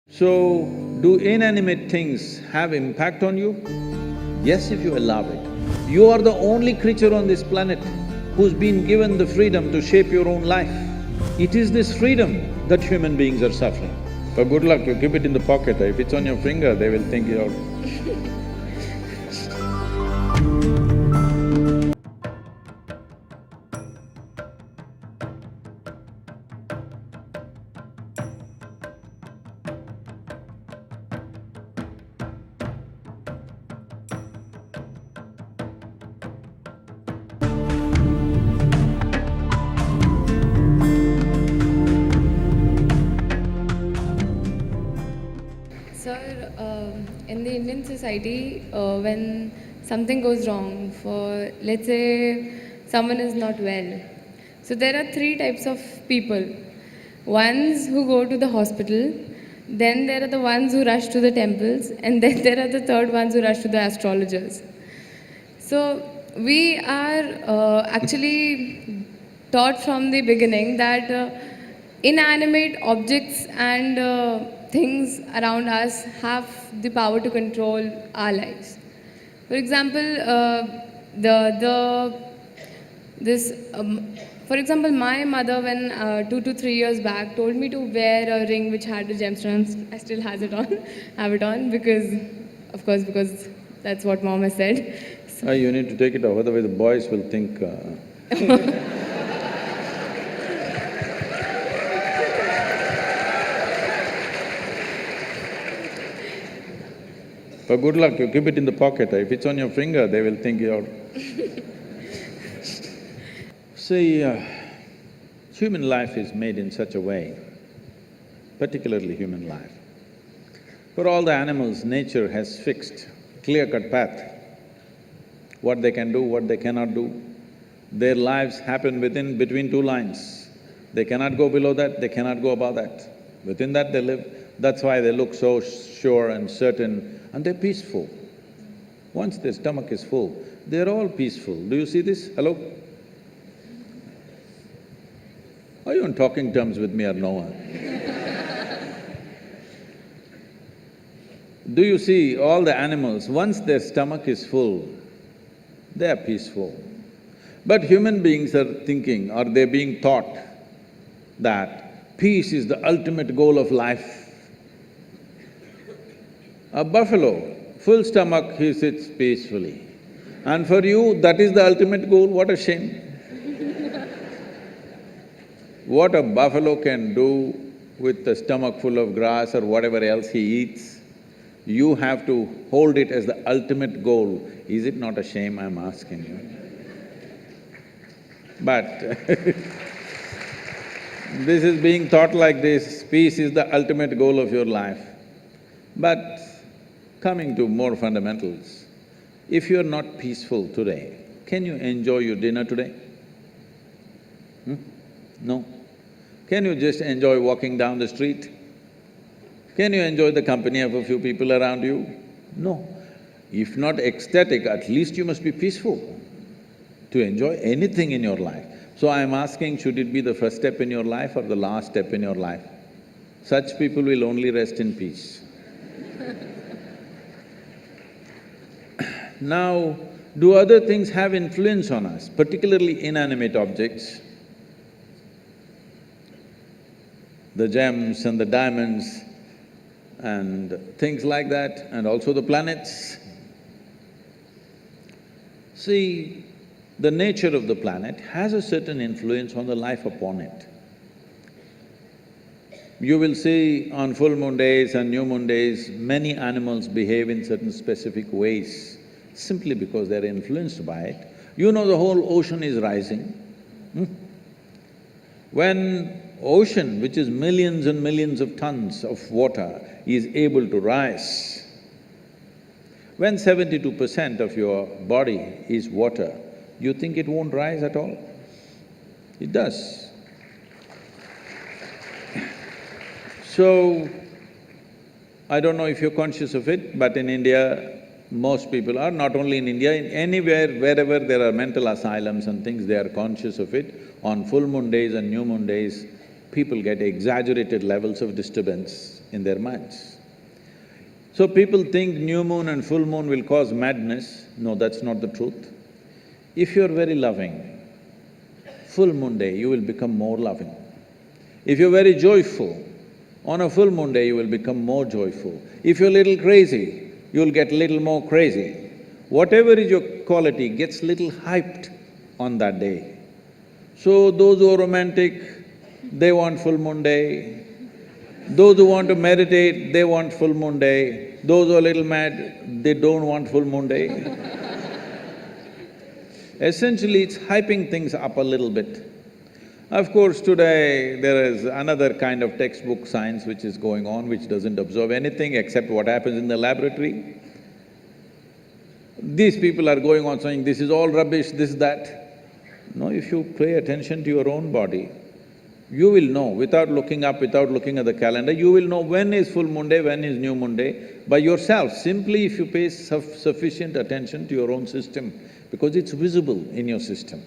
So, do inanimate things have impact on you? Yes, if you allow it. You are the only creature on this planet who's been given the freedom to shape your own life. It is this freedom that human beings are suffering. But good luck, you keep it in the pocket. If it's on your finger, they will think you're… Sir, in the Indian society, when something goes wrong, for let's say someone is not well, so there are three types of people. Ones who go to the hospital, then there are the ones who rush to the temples, and then there are the third ones who rush to the astrologers. So we are actually taught from the beginning that inanimate objects and things around us have the power to control our lives. For example, the this for example, my mother when 2 to 3 years back told me to wear a ring which had the gemstones. I still has it on, have it on because, of course, because that's what mom has said. You need to take it off, otherwise the boys will think But good luck, you keep it in the pocket. If it's on your finger, they will think you're… See, human life is made in such a way, particularly human life. For all the animals, nature has fixed clear-cut path, what they can do, what they cannot do. Their lives happen between two lines. They cannot go below that, they cannot go above that. Within that they live. That's why they look so sure and certain, and they're peaceful. Once their stomach is full, they're all peaceful. Do you see this? Hello? Are you on talking terms with me or no? Do you see all the animals, once their stomach is full, they are peaceful. But human beings are thinking, or they're being taught that peace is the ultimate goal of life. A buffalo, full stomach, he sits peacefully. And for you, that is the ultimate goal, what a shame. What a buffalo can do with a stomach full of grass or whatever else he eats, you have to hold it as the ultimate goal. Is it not a shame, I'm asking you? But this is being taught like this, peace is the ultimate goal of your life. But coming to more fundamentals, if you're not peaceful today, can you enjoy your dinner today? No. Can you just enjoy walking down the street? Can you enjoy the company of a few people around you? No. If not ecstatic, at least you must be peaceful to enjoy anything in your life. So I'm asking, should it be the first step in your life or the last step in your life? Such people will only rest in peace. Now, do other things have influence on us, particularly inanimate objects? The gems and the diamonds and things like that, and also the planets. See, the nature of the planet has a certain influence on the life upon it. You will see on full moon days and new moon days, many animals behave in certain specific ways, simply because they're influenced by it. You know the whole ocean is rising. When ocean, which is millions and millions of tons of water, is able to rise, when 72% of your body is water, you think it won't rise at all? It does. So, I don't know if you're conscious of it, but in India, most people are, not only in India, in anywhere, wherever there are mental asylums and things, they are conscious of it. On full moon days and new moon days, people get exaggerated levels of disturbance in their minds. So people think new moon and full moon will cause madness. No, that's not the truth. If you're very loving, full moon day you will become more loving. If you're very joyful, on a full moon day you will become more joyful. If you're little crazy, you'll get little more crazy. Whatever is your quality gets little hyped on that day. So those who are romantic, they want full moon day. Those who want to meditate, they want full moon day. Those who are little mad, they don't want full moon day. Essentially, it's hyping things up a little bit. Of course, today there is another kind of textbook science which is going on, which doesn't observe anything except what happens in the laboratory. These people are going on saying, this is all rubbish, this, that. No, if you pay attention to your own body, you will know, without looking up, without looking at the calendar, you will know when is full moon day, when is new moon day, by yourself, simply if you pay sufficient attention to your own system, because it's visible in your system.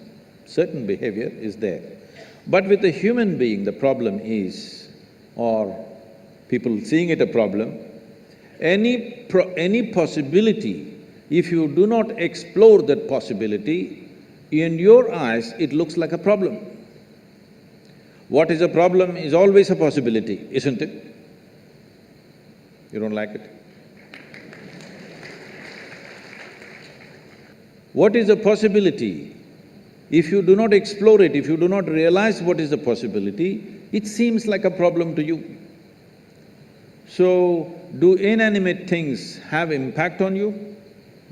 Certain behavior is there. But with a human being, the problem is, or people seeing it a problem, any possibility, if you do not explore that possibility, in your eyes it looks like a problem. What is a problem is always a possibility, isn't it? You don't like it? What is a possibility? If you do not explore it, if you do not realize what is a possibility, it seems like a problem to you. So, do inanimate things have impact on you?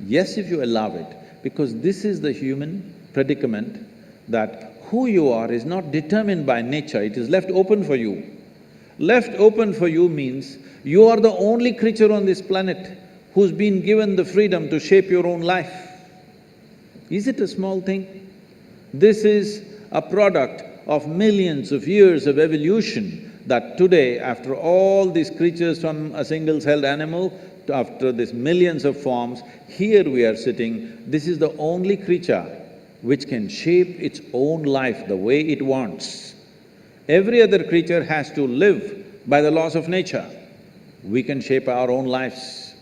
Yes, if you allow it, because this is the human predicament that who you are is not determined by nature, it is left open for you. Left open for you means you are the only creature on this planet who's been given the freedom to shape your own life. Is it a small thing? This is a product of millions of years of evolution that today, after all these creatures from a single-celled animal, after these millions of forms, here we are sitting, this is the only creature which can shape its own life the way it wants. Every other creature has to live by the laws of nature. We can shape our own lives.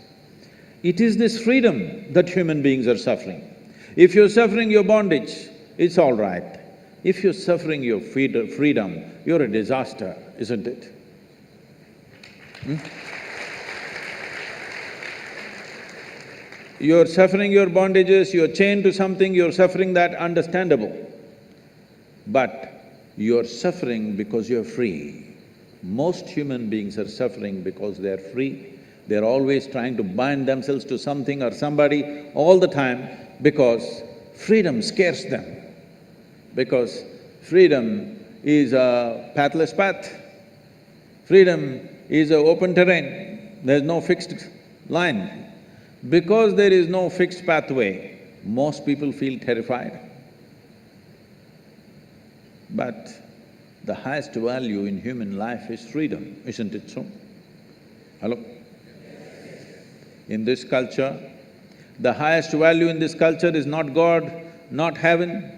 It is this freedom that human beings are suffering. If you're suffering your bondage, it's all right. If you're suffering your freedom, you're a disaster, isn't it? You're suffering your bondages, you're chained to something, you're suffering that, understandable. But you're suffering because you're free. Most human beings are suffering because they're free. They're always trying to bind themselves to something or somebody all the time because freedom scares them. Because freedom is a pathless path. Freedom is an open terrain, there's no fixed line. Because there is no fixed pathway, most people feel terrified. But the highest value in human life is freedom, isn't it so? Hello? In this culture, the highest value in this culture is not God, not heaven.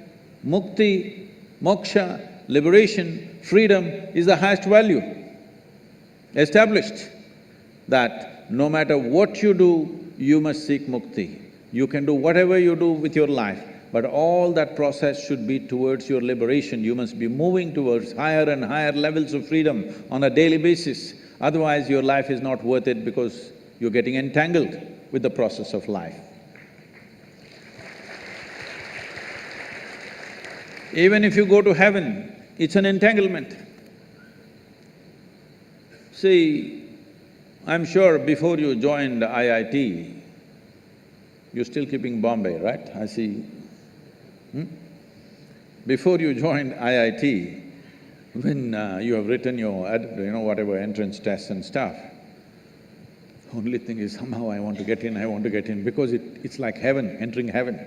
Mukti, moksha, liberation, freedom is the highest value. Established that no matter what you do, you must seek mukti. You can do whatever you do with your life, but all that process should be towards your liberation. You must be moving towards higher and higher levels of freedom on a daily basis. Otherwise, your life is not worth it because you're getting entangled with the process of life. Even if you go to heaven, it's an entanglement. See, I'm sure before you joined IIT, you're still keeping Bombay, right? I see. Before you joined IIT, when you have written your whatever entrance tests and stuff, only thing is somehow I want to get in, because it's like heaven, entering heaven.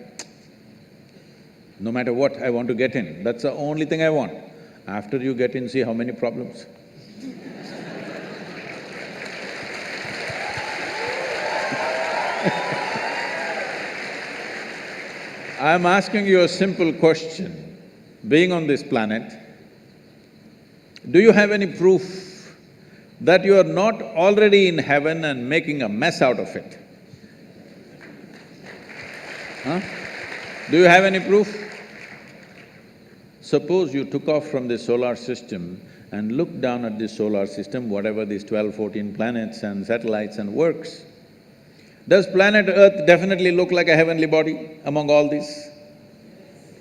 No matter what, I want to get in, that's the only thing I want. After you get in, see how many problems. I'm asking you a simple question. Being on this planet, Do you have any proof that you are not already in heaven and making a mess out of it? Huh? Do you have any proof? Suppose you took off from the solar system and looked down at the solar system, whatever these 12, 14 planets and satellites and works. Does planet Earth definitely look like a heavenly body among all these?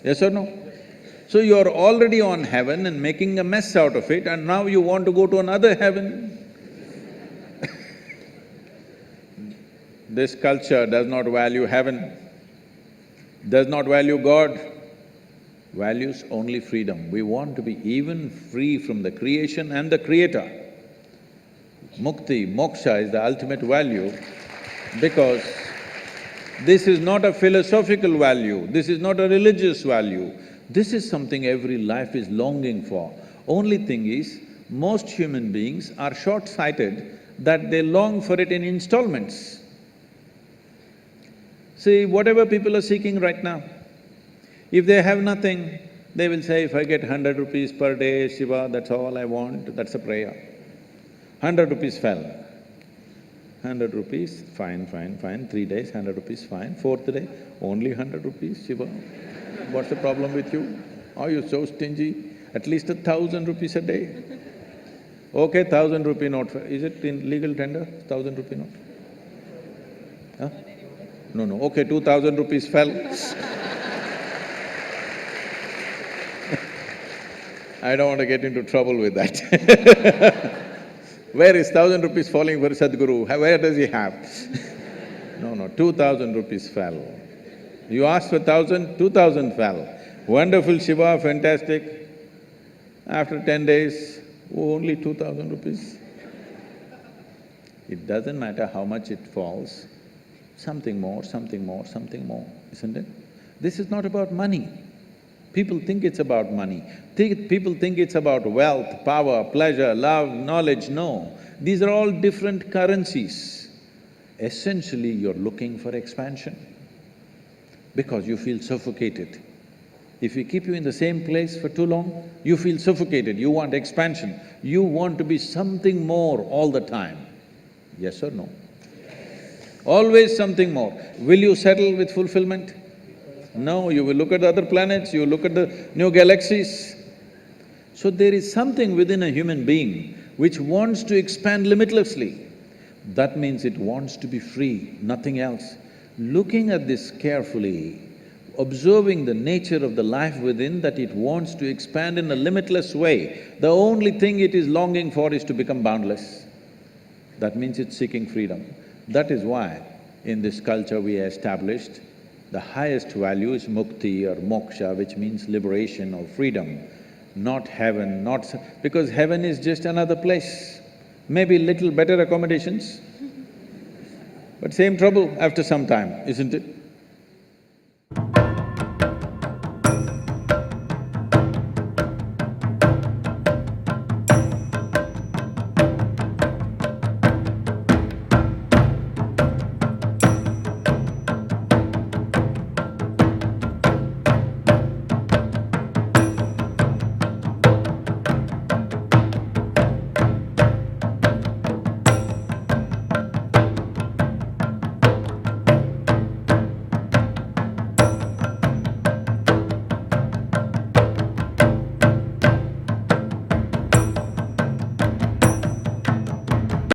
Yes or no? So you're already on heaven and making a mess out of it, and now you want to go to another heaven. This culture does not value heaven, does not value God, values only freedom. We want to be even free from the creation and the creator. Mukti, moksha is the ultimate value because this is not a philosophical value, this is not a religious value, this is something every life is longing for. Only thing is, most human beings are short-sighted that they long for it in installments. See, whatever people are seeking right now, if they have nothing, they will say, if I get 100 rupees per day, Shiva, that's all I want, that's a prayer. 100 rupees fell. 100 rupees, fine, 3 days, 100 rupees, fine. 4th day, only 100 rupees, Shiva. What's the problem with you? Are you so stingy? At least 1,000 rupees a day. Okay, 1,000 rupee note, is it in legal tender, 1,000 rupee note? Huh? No, okay, 2,000 rupees fell. I don't want to get into trouble with that. Where is 1,000 rupees falling for Sadhguru? Where does he have? No, 2,000 rupees fell. You asked for 1,000, 2,000 fell. Wonderful Shiva, fantastic. After 10 days, only 2,000 rupees. It doesn't matter how much it falls, something more, isn't it? This is not about money. People think it's about money. People think it's about wealth, power, pleasure, love, knowledge. No, these are all different currencies. Essentially, you're looking for expansion because you feel suffocated. If we keep you in the same place for too long, you feel suffocated, you want expansion. You want to be something more all the time. Yes or no? Always something more. Will you settle with fulfillment? No, you will look at the other planets, you will look at the new galaxies. So there is something within a human being which wants to expand limitlessly. That means it wants to be free, nothing else. Looking at this carefully, observing the nature of the life within, that it wants to expand in a limitless way, the only thing it is longing for is to become boundless. That means it's seeking freedom. That is why in this culture we established the highest value is mukti or moksha, which means liberation or freedom, not heaven, because heaven is just another place. Maybe little better accommodations, but same trouble after some time, isn't it?